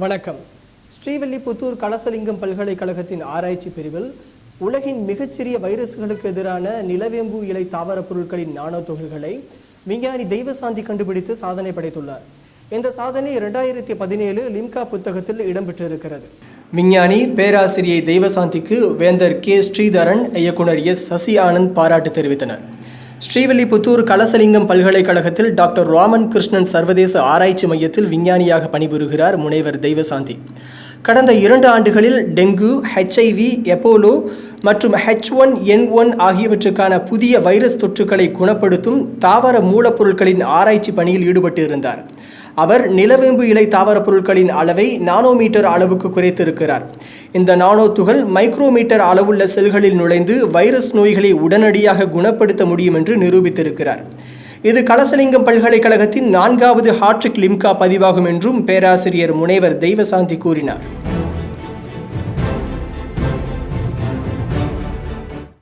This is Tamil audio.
வணக்கம். ஸ்ரீவில்லிபுத்தூர் கலசலிங்கம் பல்கலைக்கழகத்தின் ஆராய்ச்சி பிரிவில் உலகின் மிகச்சிறிய வைரஸ்களுக்கு எதிரான நிலவேம்பு இலை தாவர பொருட்களின் நானோ துகள்களை விஞ்ஞானி தெய்வசாந்தி கண்டுபிடித்து சாதனை படைத்துள்ளார். இந்த சாதனை 2017 லிம்கா புத்தகத்தில் இடம்பெற்றிருக்கிறது. விஞ்ஞானி பேராசிரியை தெய்வசாந்திக்கு வேந்தர் கே ஸ்ரீதரன், இயக்குனர் எஸ் சசி ஆனந்த் பாராட்டு தெரிவித்தனர். ஸ்ரீவில்லிபுத்தூர் கலசலிங்கம் பல்கலைக்கழகத்தில் டாக்டர் ராமன் கிருஷ்ணன் சர்வதேச ஆராய்ச்சி மையத்தில் விஞ்ஞானியாக பணிபுரிகிறார் முனைவர் தெய்வசாந்தி. கடந்த 2 ஆண்டுகளில் டெங்கு, HIV, எப்போலோ மற்றும் H1N1 ஆகியவற்றுக்கான புதிய வைரஸ் தொற்றுக்களை குணப்படுத்தும் தாவர மூலப்பொருட்களின் ஆராய்ச்சி பணியில் ஈடுபட்டு இருந்தார். அவர் நிலவேம்பு இலை தாவர பொருட்களின் அளவை நானோமீட்டர் அளவுக்கு குறைத்திருக்கிறார். இந்த நானோ துகள் மைக்ரோமீட்டர் அளவுள்ள செல்களில் நுழைந்து வைரஸ் நோய்களை உடனடியாக குணப்படுத்த முடியும் என்று நிரூபித்திருக்கிறார். இது கலசலிங்கம் பல்கலைக்கழகத்தின் 4வது ஹாட்ரிக் லிம்கா பதிவாகும் என்றும் பேராசிரியர் முனைவர் தெய்வசாந்தி கூறினார்.